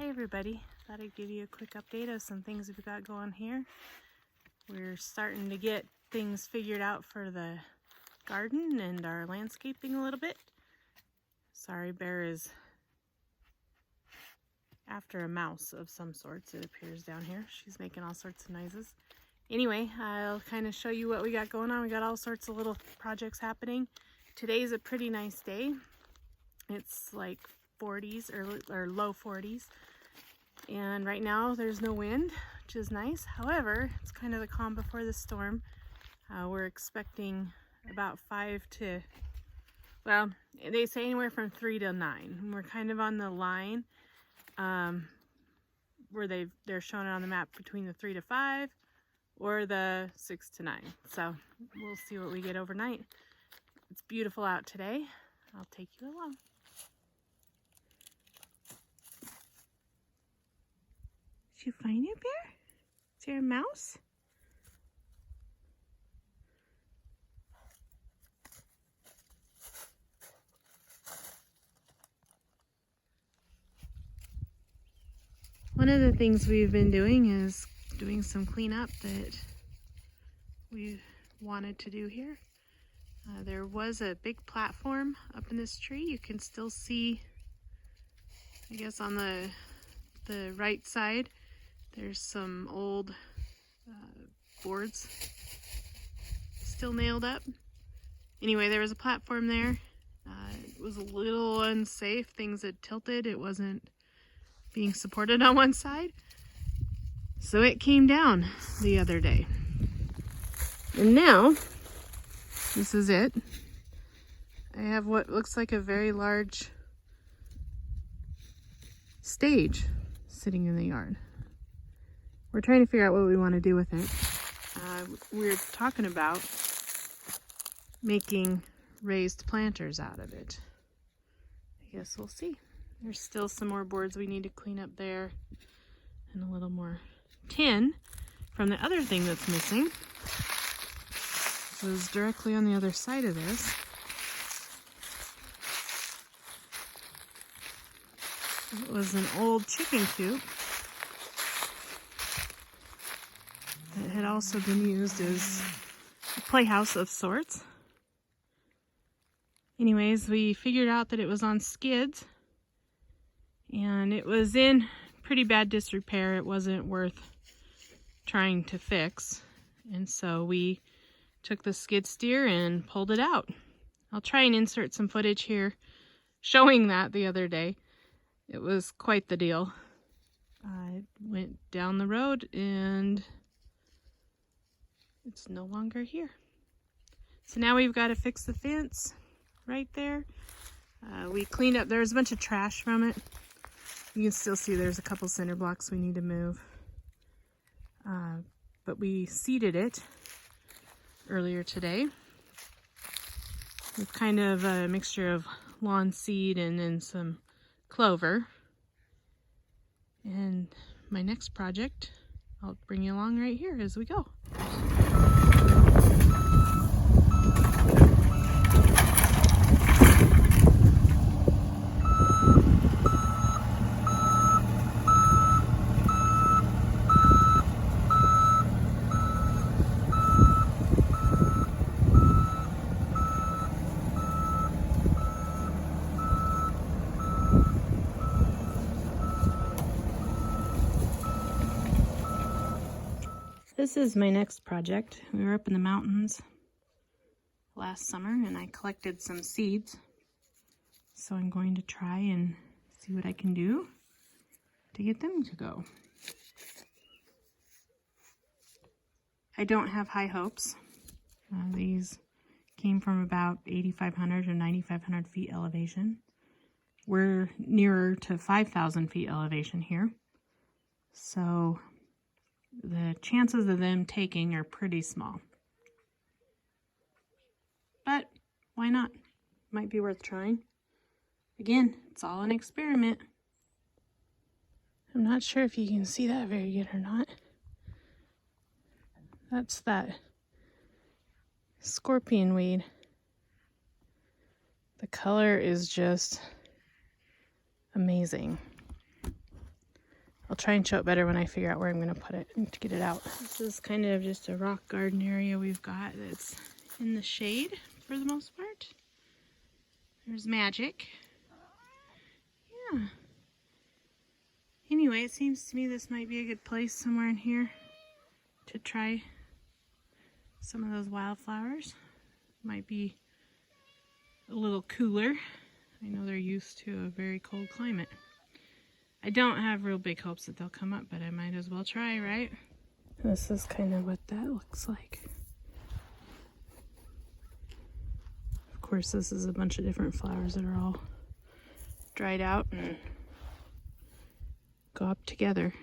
Hey everybody, thought I'd give you a quick update of some things we've got going here. We're starting to get things figured out for the garden and our landscaping a little bit. Sorry, Bear is after a mouse of some sorts, it appears down here. She's making all sorts of noises. Anyway, I'll kind of show you what we got going on. We got all sorts of little projects happening. Today's a pretty nice day. It's like 40s or low 40s. And right now there's no wind, which is nice. However, it's kind of the calm before the storm. We're expecting about 5 to, well, they say anywhere from 3 to 9. We're kind of on the line where they're showing it on the map between the 3 to 5 or the 6 to 9. So we'll see what we get overnight. It's beautiful out today. I'll take you along. Did you find it, Bear? Is there a mouse? One of the things we've been doing is doing some cleanup that we wanted to do here. There was a big platform up in this tree. You can still see, I guess, on the right side, there's some old boards still nailed up. Anyway, there was a platform there. It was a little unsafe. Things had tilted. It wasn't being supported on one side. So it came down the other day. And now, this is it. I have what looks like a very large stage sitting in the yard. We're trying to figure out what we want to do with it. We're talking about making raised planters out of it. I guess we'll see. There's still some more boards we need to clean up there and a little more tin from the other thing that's missing. It was directly on the other side of this. It was an old chicken coop that had also been used as a playhouse of sorts. Anyways, we figured out that it was on skids and it was in pretty bad disrepair. It wasn't worth trying to fix. And so we took the skid steer and pulled it out. I'll try and insert some footage here showing that the other day. It was quite the deal. I went down the road and it's no longer here. So now we've got to fix the fence right there. We cleaned up, there's a bunch of trash from it. You can still see there's a couple cinder blocks we need to move. But we seeded it earlier today with kind of a mixture of lawn seed and then some clover. And my next project, I'll bring you along right here as we go. This is my next project. We were up in the mountains last summer and I collected some seeds. So I'm going to try and see what I can do to get them to go. I don't have high hopes. These came from about 8,500 or 9,500 feet elevation. We're nearer to 5,000 feet elevation here. So the chances of them taking are pretty small. But why not? Might be worth trying. Again, it's all an experiment. I'm not sure if you can see that very good or not. That's that scorpion weed. The color is just amazing. I'll try and show it better when I figure out where I'm going to put it and to get it out. This is kind of just a rock garden area we've got that's in the shade for the most part. There's magic. Yeah. Anyway, it seems to me this might be a good place somewhere in here to try some of those wildflowers. Might be a little cooler. I know they're used to a very cold climate. I don't have real big hopes that they'll come up, but I might as well try, right? This is kind of what that looks like. Of course, this is a bunch of different flowers that are all dried out and go up together.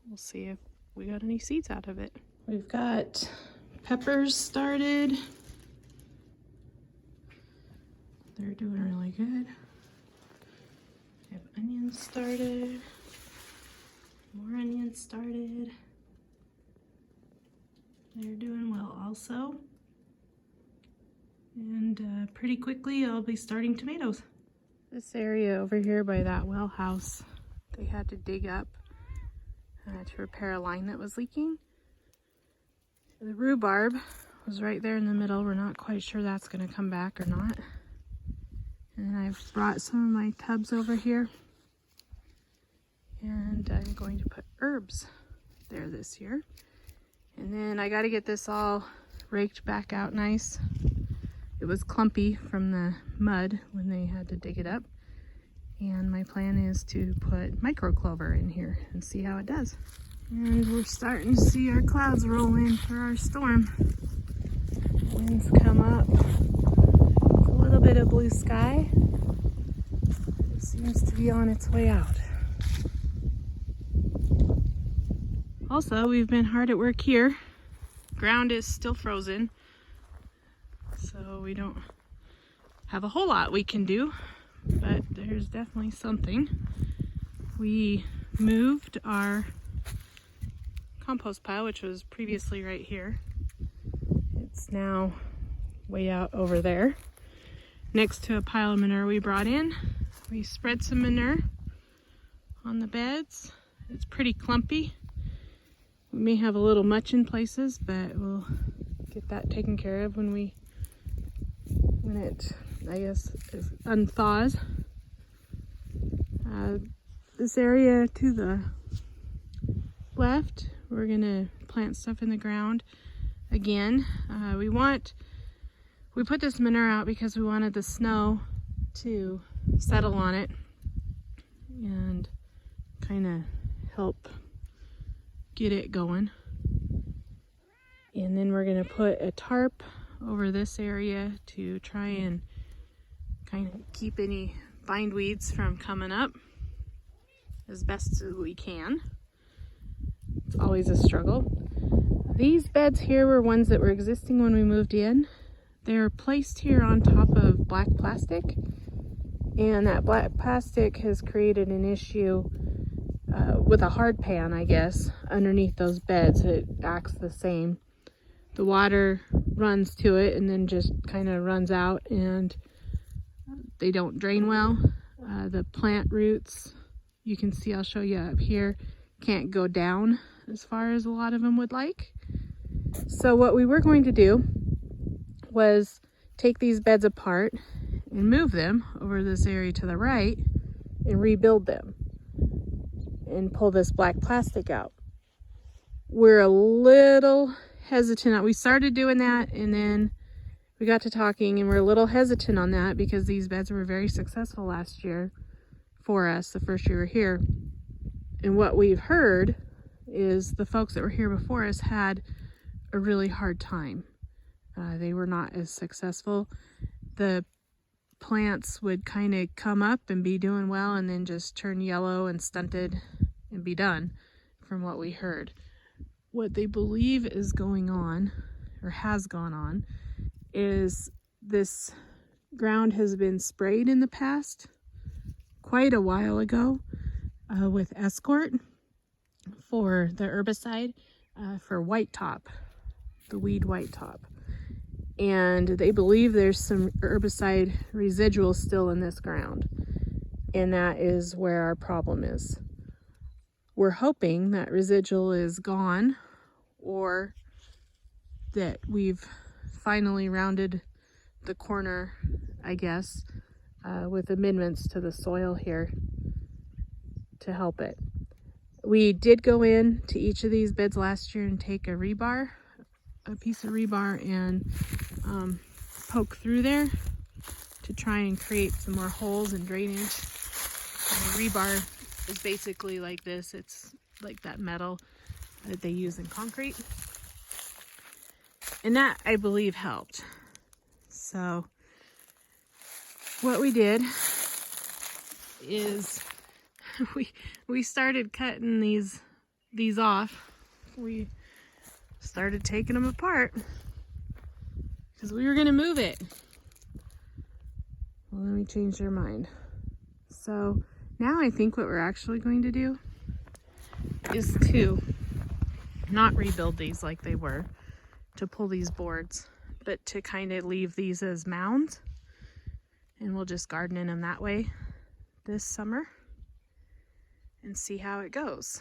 We'll see if we got any seeds out of it. We've got peppers started. They're doing really good. We have onions started. More onions started. They're doing well also. And pretty quickly I'll be starting tomatoes. This area over here by that well house, they had to dig up to repair a line that was leaking. The rhubarb was right there in the middle. We're not quite sure that's going to come back or not. And I've brought some of my tubs over here. And I'm going to put herbs there this year. And then I got to get this all raked back out nice. It was clumpy from the mud when they had to dig it up. And my plan is to put micro clover in here and see how it does. And we're starting to see our clouds roll in for our storm. Winds come up. A little bit of blue sky. It seems to be on its way out. Also, we've been hard at work here. Ground is still frozen, so we don't have a whole lot we can do, but there's definitely something. We moved our compost pile, which was previously right here. It's now way out over there next to a pile of manure we brought in. We spread some manure on the beds. It's pretty clumpy. We may have a little much in places, but we'll get that taken care of when it, I guess, unthaws. This area to the left, we're gonna plant stuff in the ground again. We put this manure out because we wanted the snow to settle on it and kind of help get it going. And then we're gonna put a tarp over this area to try and kind of keep any bindweeds from coming up as best as we can. It's always a struggle. These beds here were ones that were existing when we moved in. They're placed here on top of black plastic, and that black plastic has created an issue with a hard pan, I guess, underneath those beds. It acts the same. The water runs to it and then just kind of runs out, and they don't drain well. The plant roots, you can see, I'll show you up here, can't go down as far as a lot of them would like. So what we were going to do was take these beds apart and move them over this area to the right and rebuild them and pull this black plastic out. We're a little hesitant. We started doing that, and then we got to talking, and we're a little hesitant on that because these beds were very successful last year for us, the first year we were here. And what we've heard is the folks that were here before us had a really hard time. They were not as successful. The plants would kind of come up and be doing well and then just turn yellow and stunted and be done, from what we heard. What they believe is going on, or has gone on, is this ground has been sprayed in the past, quite a while ago, with Escort for the herbicide for white top, the weed white top. And they believe there's some herbicide residual still in this ground, and that is where our problem is. we're hoping that residual is gone, or that we've finally rounded the corner, I guess, with amendments to the soil here to help it. We did go in to each of these beds last year and take a piece of rebar, and poke through there to try and create some more holes and drainage. And the rebar is basically like this. It's like that metal that they use in concrete. And that, I believe, helped. So what we did is we started cutting these off. We started taking them apart because we were going to move it. Well, then we changed our mind. So now I think what we're actually going to do is to not rebuild these like they were, to pull these boards, but to kind of leave these as mounds, and we'll just garden in them that way this summer and see how it goes.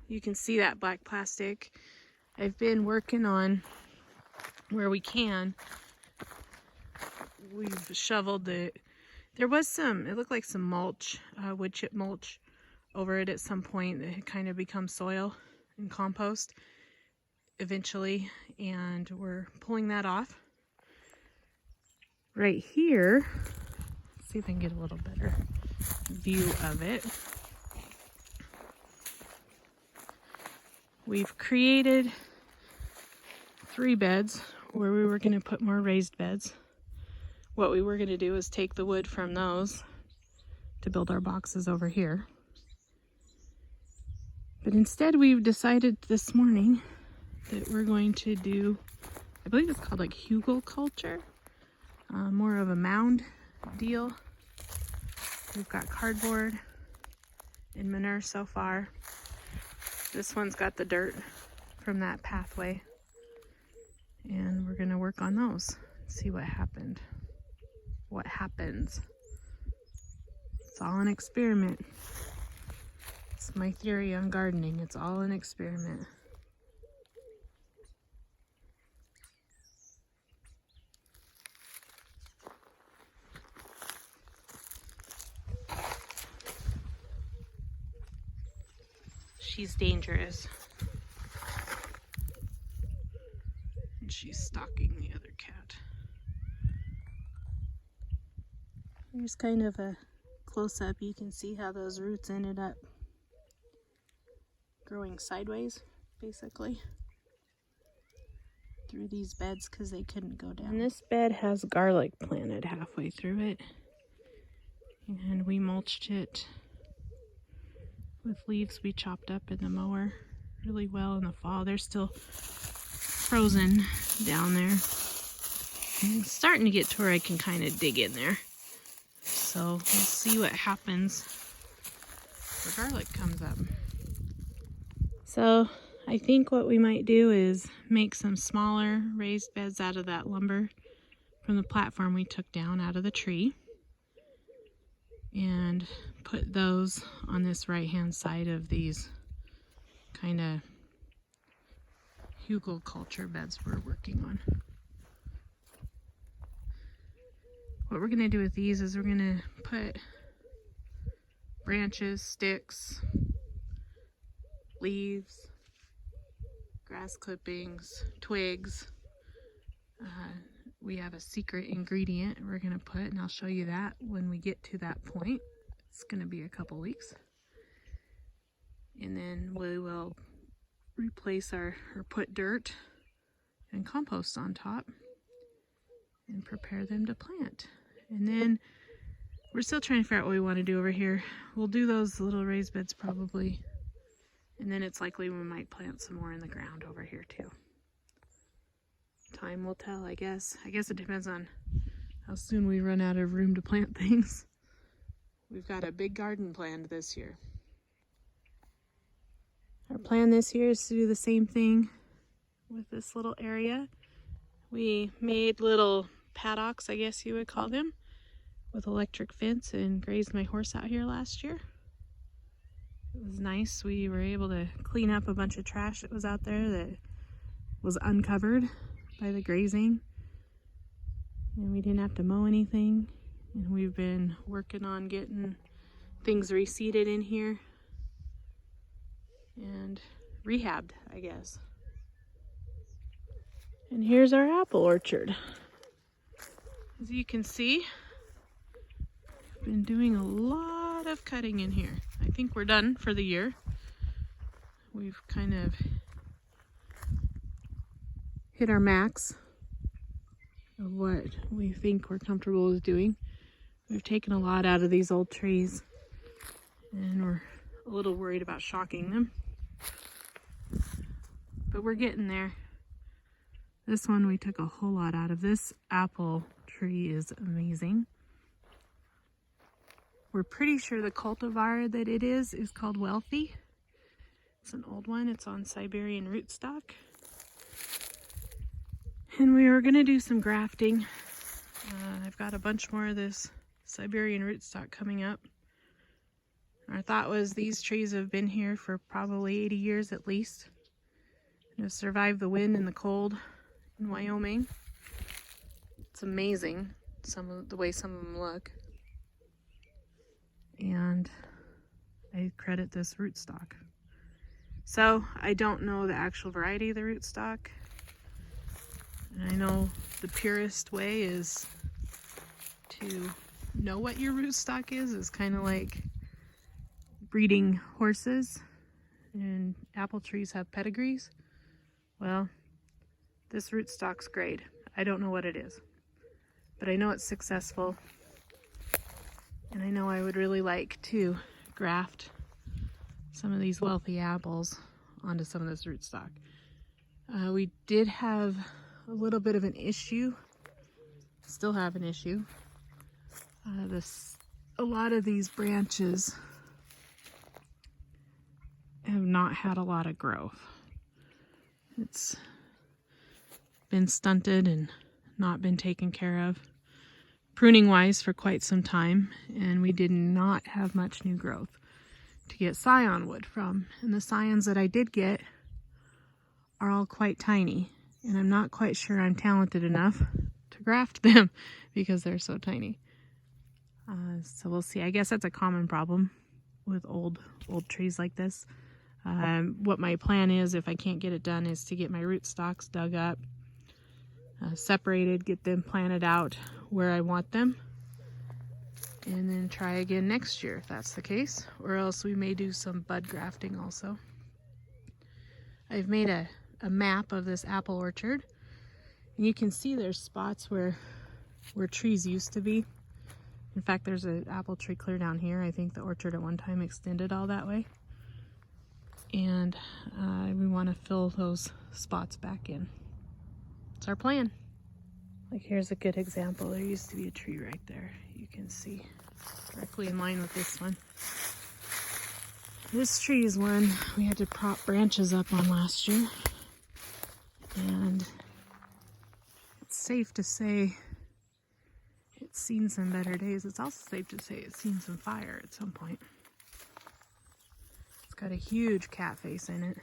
You can see that black plastic. I've been working on where we can. We've shoveled it. There was some, it looked like some mulch, wood chip mulch over it at some point that had kind of become soil and compost eventually, and we're pulling that off. Right here, let's see if I can get a little better view of it. We've created 3 beds where we were going to put more raised beds. What we were going to do is take the wood from those to build our boxes over here. But instead we've decided this morning that we're going to do, I believe it's called like hugelkultur, more of a mound deal. We've got cardboard and manure so far. This one's got the dirt from that pathway, and we're gonna work on those, see what happens. It's all an experiment. It's my theory on gardening. It's all an experiment. She's dangerous. And she's stalking the other cat. Here's kind of a close-up. You can see how those roots ended up growing sideways, basically, through these beds because they couldn't go down. And this bed has garlic planted halfway through it. And we mulched it with leaves we chopped up in the mower really well in the fall. They're still frozen down there. And it's starting to get to where I can kind of dig in there. So we'll see what happens. The garlic comes up. So I think what we might do is make some smaller raised beds out of that lumber from the platform we took down out of the tree, and put those on this right hand side of these kind of hugelkultur beds we're working on. What we're going to do with these is we're going to put branches, sticks, leaves, grass clippings, twigs. We have a secret ingredient we're going to put, and I'll show you that when we get to that point. It's going to be a couple weeks. And then we will replace or put dirt and compost on top and prepare them to plant. And then we're still trying to figure out what we want to do over here. We'll do those little raised beds probably. And then it's likely we might plant some more in the ground over here too. Time will tell, I guess. I guess it depends on how soon we run out of room to plant things. We've got a big garden planned this year. Our plan this year is to do the same thing with this little area. We made little paddocks, I guess you would call them, with electric fence, and grazed my horse out here last year. It was nice. We were able to clean up a bunch of trash that was out there that was uncovered by the grazing. And we didn't have to mow anything. And we've been working on getting things reseeded in here and rehabbed, I guess. And here's our apple orchard. As you can see, I've been doing a lot of cutting in here. I think we're done for the year. We've kind of hit our max of what we think we're comfortable with doing. We've taken a lot out of these old trees, and we're a little worried about shocking them. But we're getting there. This one we took a whole lot out of. This apple tree is amazing. We're pretty sure the cultivar that it is called Wealthy. It's an old one. It's on Siberian rootstock. And we were gonna do some grafting. I've got a bunch more of this Siberian rootstock coming up. Our thought was these trees have been here for probably 80 years at least. And have survived the wind and the cold in Wyoming. It's amazing the way some of them look. And I credit this rootstock. So I don't know the actual variety of the rootstock. And I know the purest way is to know what your rootstock is kind of like breeding horses, and apple trees have pedigrees. Well, this rootstock's great. I don't know what it is, but I know it's successful, and I know I would really like to graft some of these Wealthy apples onto some of this rootstock. We did have a little bit of an issue, still have an issue. A lot of these branches have not had a lot of growth. It's been stunted and not been taken care of pruning wise for quite some time, and we did not have much new growth to get scion wood from. And the scions that I did get are all quite tiny, and I'm not quite sure I'm talented enough to graft them because they're so tiny. So we'll see. I guess that's a common problem with old trees like this. What my plan is, if I can't get it done, is to get my rootstocks dug up, separated, get them planted out where I want them, and then try again next year if that's the case. Or else we may do some bud grafting also. I've made a map of this apple orchard, and you can see there's spots where trees used to be. In fact, there's an apple tree clear down here. I think the orchard at one time extended all that way. And we want to fill those spots back in. It's our plan. Like, here's a good example. There used to be a tree right there. You can see directly in line with this one. This tree is one we had to prop branches up on last year. And it's safe to say it's seen some better days. It's also safe to say it's seen some fire at some point. It's got a huge cat face in it.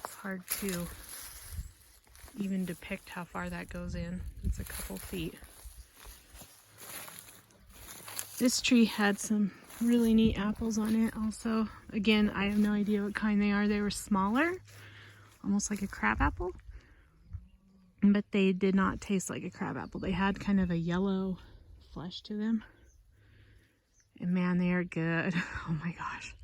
It's hard to even depict how far that goes in. It's a couple feet. This tree had some really neat apples on it also. Again, I have no idea what kind they are. They were smaller, almost like a crab apple, but they did not taste like a crab apple. They had kind of a yellow flesh to them. And man, they are good. Oh my gosh.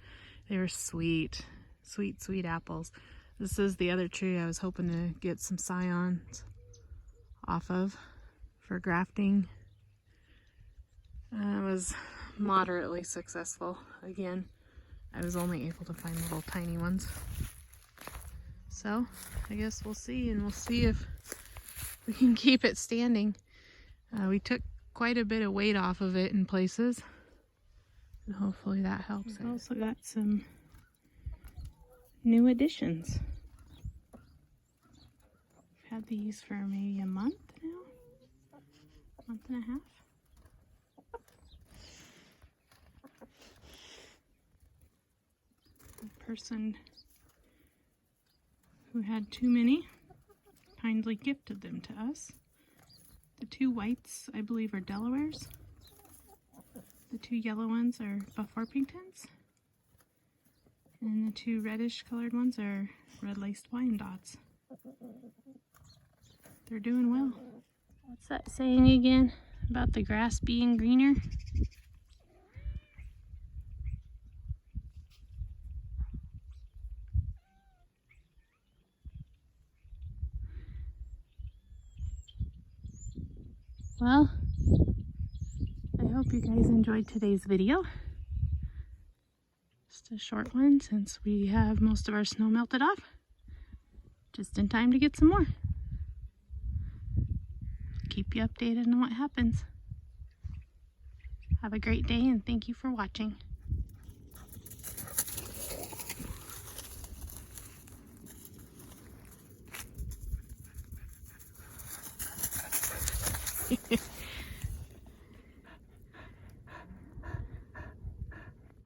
They were sweet, sweet, sweet apples. This is the other tree I was hoping to get some scions off of for grafting. It was moderately successful. Again, I was only able to find little tiny ones. So I guess we'll see, and we'll see if we can keep it standing. We took quite a bit of weight off of it in places, and hopefully that helps. We've also got some new additions. I've had these for maybe a month now, month and a half. person who had too many kindly gifted them to us. The two whites, I believe, are Delawares. The two yellow ones are Buff Orpingtons. And the two reddish colored ones are Red Laced Wyandottes. They're doing well. What's that saying again about the grass being greener? Well, I hope you guys enjoyed today's video. Just a short one since we have most of our snow melted off. Just in time to get some more. Keep you updated on what happens. Have a great day and thank you for watching.